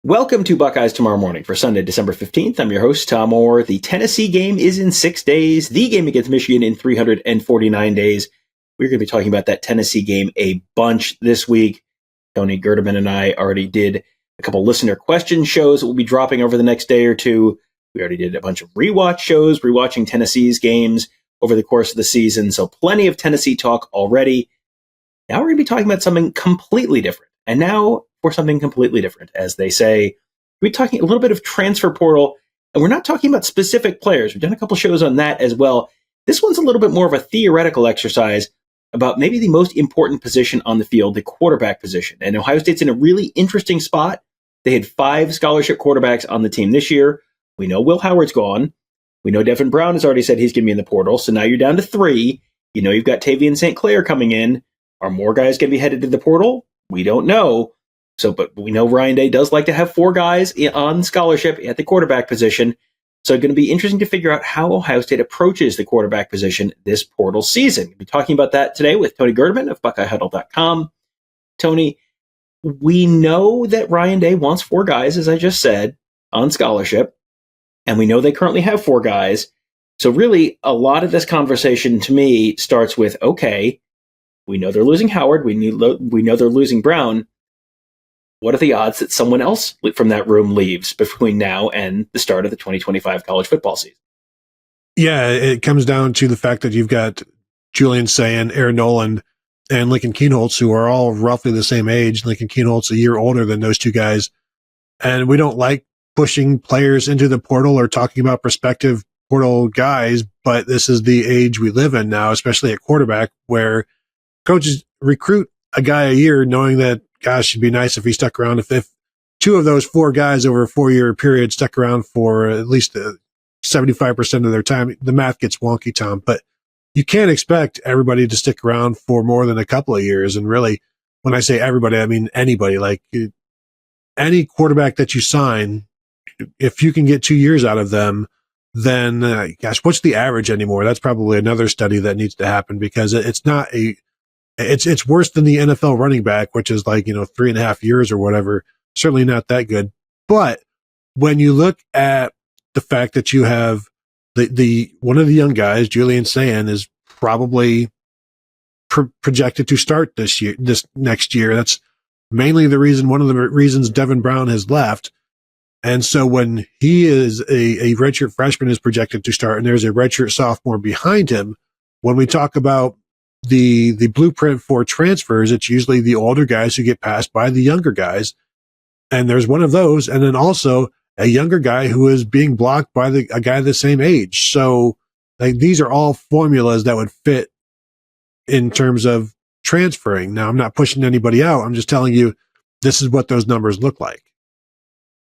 Welcome to Buckeyes Tomorrow Morning for Sunday, December 15th. I'm your host, Tom Orr. The Tennessee game is in 6 days. The game against Michigan in 349 days. We're going to be talking about that Tennessee game a bunch this week. Tony Gerdeman and I already did a couple listener question shows that we'll be dropping over the next day or two. We already did a bunch of rewatch shows, rewatching Tennessee's games over the course of the season. So plenty of Tennessee talk already. Now we're going to be talking about something completely different. And now for something completely different, as they say. We're talking a little bit of transfer portal, and we're not talking about specific players. We've done a couple shows on that as well. This one's a little bit more of a theoretical exercise about maybe the most important position on the field, the quarterback position. And Ohio State's in a really interesting spot. They had 5 scholarship quarterbacks on the team this year. We know Will Howard's gone. We know Devin Brown has already said he's going to be in the portal. So now you're down to 3. You know you've got Tavien St. Clair coming in. Are more guys going to be headed to the portal? We don't know. But we know Ryan Day does like to have 4 guys on scholarship at the quarterback position. So it's going to be interesting to figure out how Ohio State approaches the quarterback position this portal season. We'll be talking about that today with Tony Gerdeman of BuckeyeHuddle.com. Tony, we know that Ryan Day wants 4 guys, as I just said, on scholarship. And we know they currently have 4 guys. So really, a lot of this conversation to me starts with, okay, we know they're losing Howard. We know they're losing Brown. What are the odds that someone else from that room leaves between now and the start of the 2025 college football season? Yeah, it comes down to the fact that you've got Julian Sayin, Noland, and Lincoln Kienholz, who are all roughly the same age. Lincoln Kienholz a year older than those 2 guys. And we don't like pushing players into the portal or talking about prospective portal guys, but this is the age we live in now, especially at quarterback, where coaches recruit a guy a year knowing that, gosh, it'd be nice if he stuck around. If 2 of those 4 guys over a 4-year period stuck around for at least 75% of their time, the math gets wonky, Tom. But you can't expect everybody to stick around for more than a couple of years. And really, when I say everybody, I mean anybody. Like any quarterback that you sign, if you can get 2 years out of them, then gosh, what's the average anymore? That's probably another study that needs to happen, because it's not it's worse than the NFL running back, which is like, 3.5 years or whatever. Certainly not that good. But when you look at the fact that you have the one of the young guys, Julian Sayin, is probably projected to start this next year. That's mainly one of the reasons Devin Brown has left. And so when he is a redshirt freshman is projected to start, and there's a redshirt sophomore behind him, when we talk about the blueprint for transfers, it's usually the older guys who get passed by the younger guys. And there's one of those. And then also a younger guy who is being blocked by a guy the same age. So these are all formulas that would fit in terms of transferring. Now, I'm not pushing anybody out. I'm just telling you, this is what those numbers look like.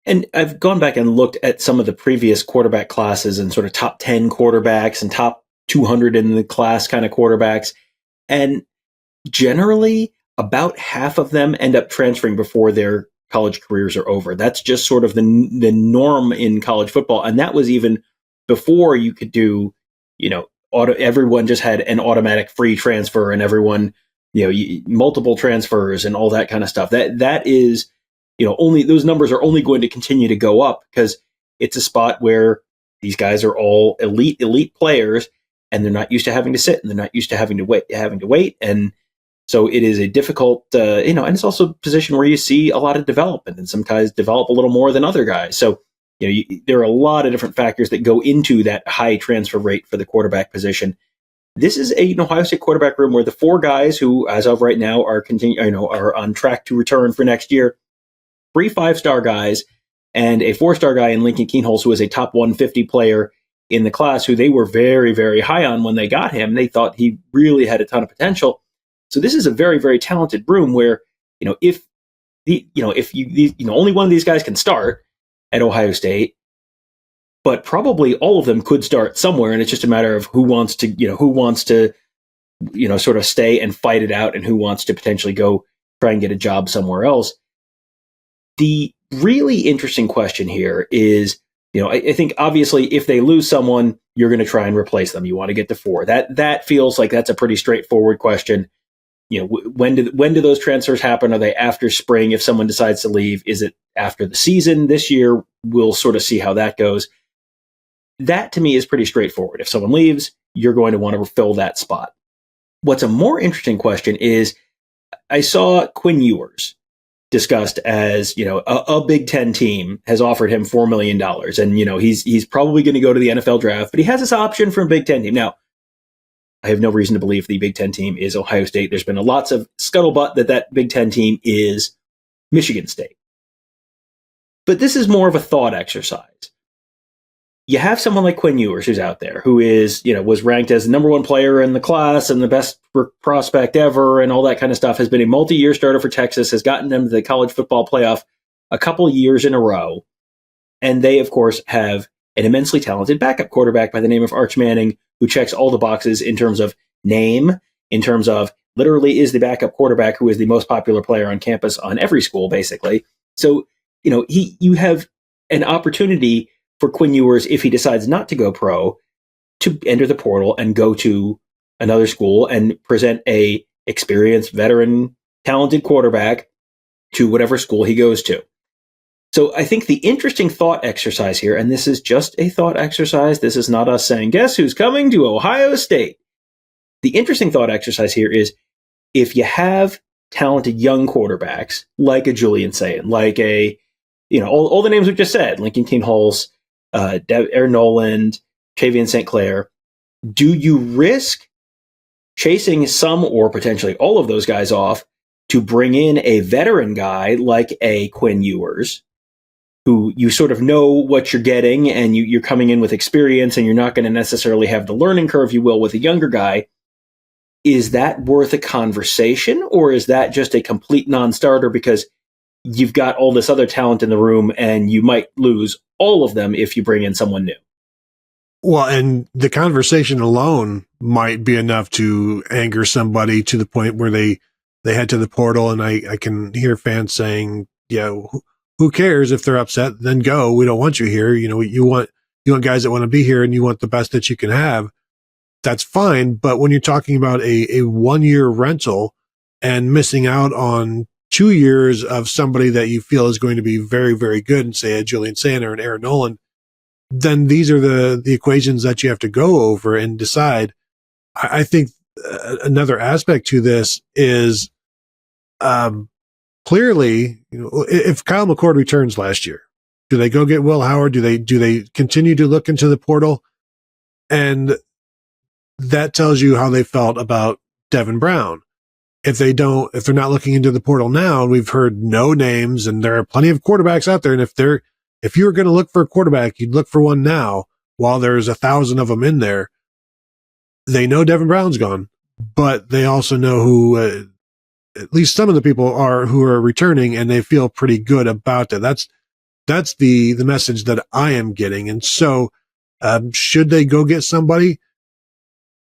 And I've gone back and looked at some of the previous quarterback classes and sort of top 10 quarterbacks and top 200 in the class kind of quarterbacks. And generally, about half of them end up transferring before their college careers are over. That's just sort of the norm in college football. And that was even before you could do, everyone just had an automatic free transfer and everyone, multiple transfers and all that kind of stuff. That is, only those numbers are only going to continue to go up, because it's a spot where these guys are all elite players. And they're not used to having to sit, and they're not used to having to wait. And so it is a difficult, and it's also a position where you see a lot of development, and some guys develop a little more than other guys. So, there are a lot of different factors that go into that high transfer rate for the quarterback position. This is a Ohio State quarterback room where the 4 guys who, as of right now, are on track to return for next year, 3 5-star guys and a 4-star guy in Lincoln Kienholz, who is a top 150 player in the class, who they were very, very high on when they got him. They thought he really had a ton of potential. So this is a very, very talented room where, if only one of these guys can start at Ohio State, but probably all of them could start somewhere. And it's just a matter of who wants to sort of stay and fight it out, and who wants to potentially go try and get a job somewhere else. The really interesting question here is, I think obviously if they lose someone, you're going to try and replace them. You want to get to 4. That feels like that's a pretty straightforward question. when do those transfers happen? Are they after spring if someone decides to leave? Is it after the season this year? We'll sort of see how that goes. That to me is pretty straightforward. If someone leaves, you're going to want to fill that spot. What's a more interesting question is I saw Quinn Ewers discussed as, a Big Ten team has offered him $4 million. And, he's probably going to go to the NFL draft, but he has this option from a Big Ten team. Now, I have no reason to believe the Big Ten team is Ohio State. There's been lots of scuttlebutt that Big Ten team is Michigan State. But this is more of a thought exercise. You have someone like Quinn Ewers who's out there who is, was ranked as the number one player in the class and the best prospect ever and all that kind of stuff, has been a multi-year starter for Texas, has gotten them to the college football playoff a couple years in a row. And they, of course, have an immensely talented backup quarterback by the name of Arch Manning, who checks all the boxes in terms of name, in terms of literally is the backup quarterback who is the most popular player on campus on every school, basically. So, you have an opportunity for Quinn Ewers, if he decides not to go pro, to enter the portal and go to another school and present a experienced, veteran, talented quarterback to whatever school he goes to. So I think the interesting thought exercise here, and this is just a thought exercise, this is not us saying, guess who's coming to Ohio State? The interesting thought exercise here is if you have talented young quarterbacks like a Julian Sayin, like all the names we've just said, Lincoln Kienholz, Noland, Tavien St. Clair, do you risk chasing some or potentially all of those guys off to bring in a veteran guy like a Quinn Ewers, who you sort of know what you're getting and you're coming in with experience and you're not going to necessarily have the learning curve you will with a younger guy? Is that worth a conversation, or is that just a complete non-starter because you've got all this other talent in the room and you might lose all of them if you bring in someone new? Well, and the conversation alone might be enough to anger somebody to the point where they head to the portal. And I can hear fans saying, who cares if they're upset? Then go. We don't want you here. You want guys that want to be here and you want the best that you can have. That's fine. But when you're talking about a 1 year rental and missing out on 2 years of somebody that you feel is going to be very, very good, and say a Julian Sayin or an Aaron Noland, then these are the equations that you have to go over and decide. I think another aspect to this is clearly, if Kyle McCord returns last year, do they go get Will Howard? Do they continue to look into the portal? And that tells you how they felt about Devin Brown. If they're not looking into the portal now, we've heard no names, and there are plenty of quarterbacks out there. And if you were going to look for a quarterback, you'd look for one now while there's 1,000 of them in there. They know Devin Brown's gone, but they also know who, at least some of the people who are returning, and they feel pretty good about that. That's the message that I am getting. And so, should they go get somebody?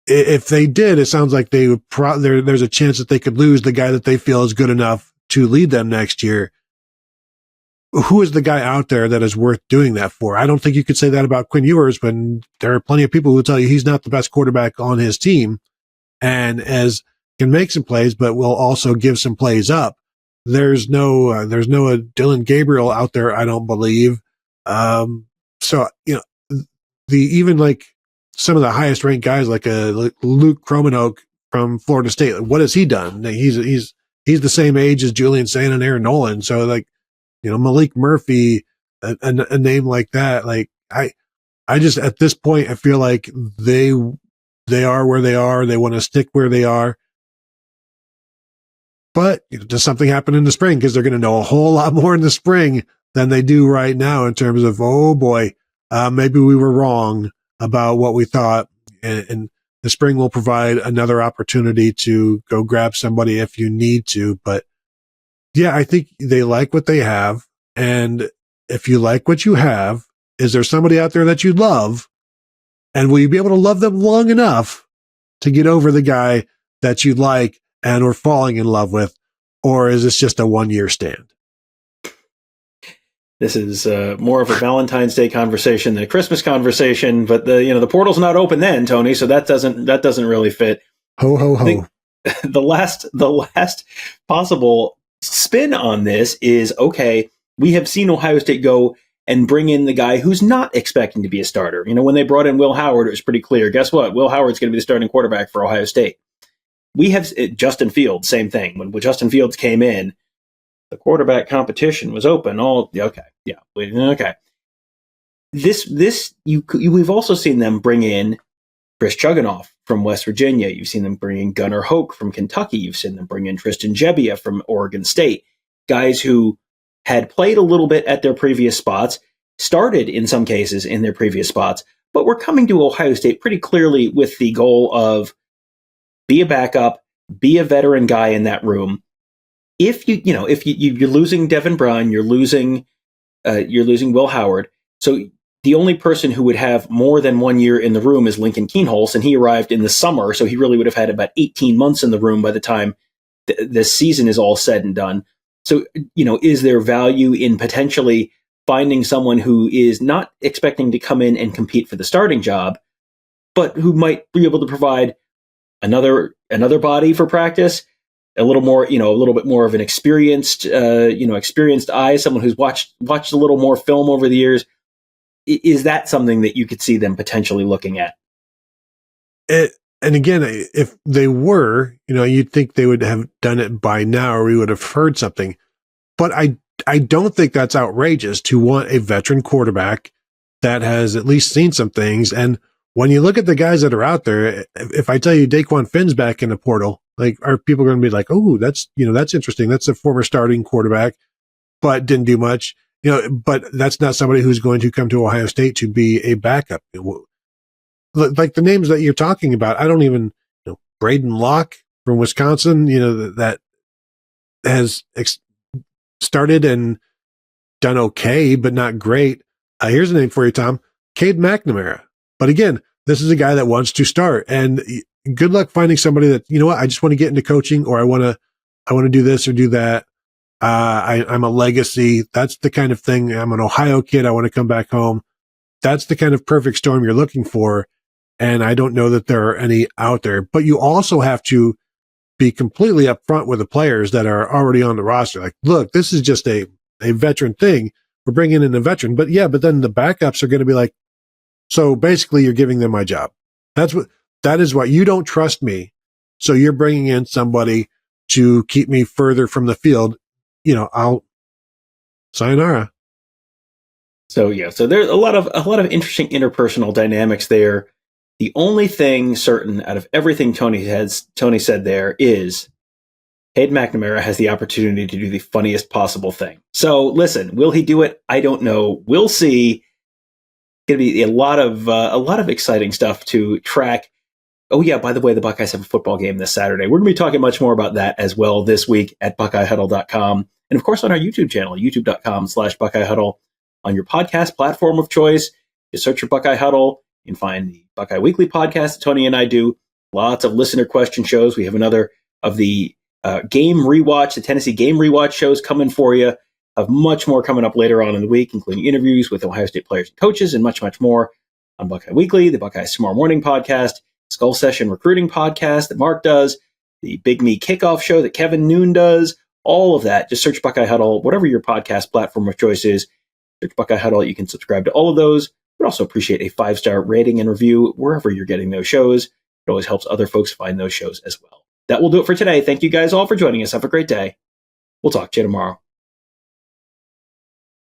If they did, it sounds like they would there's a chance that they could lose the guy that they feel is good enough to lead them next year. Who is the guy out there that is worth doing that for? I don't think you could say that about Quinn Ewers, when there are plenty of people who will tell you he's not the best quarterback on his team and can make some plays, but will also give some plays up. There's no Dylan Gabriel out there, I don't believe. So, even like some of the highest ranked guys like Luke Cromanoke from Florida State, what has he done? He's the same age as Julian Sayin and Aaron Noland. So Malik Murphy, a name like that. Like I just, at this point, I feel like they are where they are. They want to stick where they are. But does something happen in the spring? Because they're going to know a whole lot more in the spring than they do right now in terms of, oh boy, maybe we were wrong about what we thought. And the spring will provide another opportunity to go grab somebody if you need to. But yeah, I think they like what they have. And if you like what you have, is there somebody out there that you love? And will you be able to love them long enough to get over the guy that you like and are falling in love with? Or is this just a 1 year stand? This is more of a Valentine's Day conversation than a Christmas conversation, but the portal's not open then, Tony, so that doesn't really fit. Ho ho ho. the last possible spin on this is, okay, we have seen Ohio State go and bring in the guy who's not expecting to be a starter. When they brought in Will Howard, it was pretty clear. Guess what? Will Howard's going to be the starting quarterback for Ohio State. We have Justin Fields, same thing. When Justin Fields came in, the quarterback competition was open. Okay. We've also seen them bring in Chris Chuganoff from West Virginia. You've seen them bring in Gunnar Hoke from Kentucky. You've seen them bring in Tristan Gebbia from Oregon State. Guys who had played a little bit at their previous spots, started in some cases in their previous spots, but were coming to Ohio State pretty clearly with the goal of be a backup, be a veteran guy in that room. If you're losing Devin Brown, you're losing Will Howard. So the only person who would have more than 1 year in the room is Lincoln Kienholz, and he arrived in the summer, so he really would have had about 18 months in the room by the time this season is all said and done. So, is there value in potentially finding someone who is not expecting to come in and compete for the starting job, but who might be able to provide another body for practice, a little more, a little bit more of an experienced eye, someone who's watched a little more film over the years? Is that something that you could see them potentially looking at? And again, if they were, you'd think they would have done it by now, or we would have heard something. But I don't think that's outrageous to want a veteran quarterback that has at least seen some things. And when you look at the guys that are out there, if I tell you Daquan Finn's back in the portal, like, are people going to be like, oh, that's interesting. That's a former starting quarterback, but didn't do much, but that's not somebody who's going to come to Ohio State to be a backup. Like the names that you're talking about, I don't even know. Braden Locke from Wisconsin, that has started and done okay, but not great. Here's a name for you, Tom. Cade McNamara. But again, this is a guy that wants to start, and good luck finding somebody that, I just want to get into coaching, or I want to do this or do that. I'm a legacy. That's the kind of thing. I'm an Ohio kid. I want to come back home. That's the kind of perfect storm you're looking for. And I don't know that there are any out there, but you also have to be completely upfront with the players that are already on the roster. Like, look, this is just a veteran thing. We're bringing in a veteran, but then the backups are going to be like, so basically you're giving them my job. That is what you don't trust me. So you're bringing in somebody to keep me further from the field. I'll sayonara. So there's a lot of interesting interpersonal dynamics there. The only thing certain out of everything Tony said there is Cade McNamara has the opportunity to do the funniest possible thing. So listen, will he do it? I don't know. We'll see. Going to be a lot of exciting stuff to track. Oh yeah, by the way, the Buckeyes have a football game this Saturday. We're going to be talking much more about that as well this week at BuckeyeHuddle.com. And of course on our YouTube channel, youtube.com/BuckeyeHuddle. On your podcast platform of choice, just search for Buckeye Huddle. You can find the Buckeye Weekly podcast that Tony and I do. Lots of listener question shows. We have another of the game rewatch, the Tennessee game rewatch shows coming for you. Have much more coming up later on in the week, including interviews with Ohio State players and coaches and much, much more on Buckeye Weekly, the Buckeyes TomOrrow Morning podcast, Skull Session recruiting podcast that Mark does, the Big Me kickoff show that Kevin Noon does, all of that. Just search Buckeye Huddle, whatever your podcast platform of choice is. Search Buckeye Huddle. You can subscribe to all of those. We'd also appreciate a 5-star rating and review wherever you're getting those shows. It always helps other folks find those shows as well. That will do it for today. Thank you guys all for joining us. Have a great day. We'll talk to you tomorrow.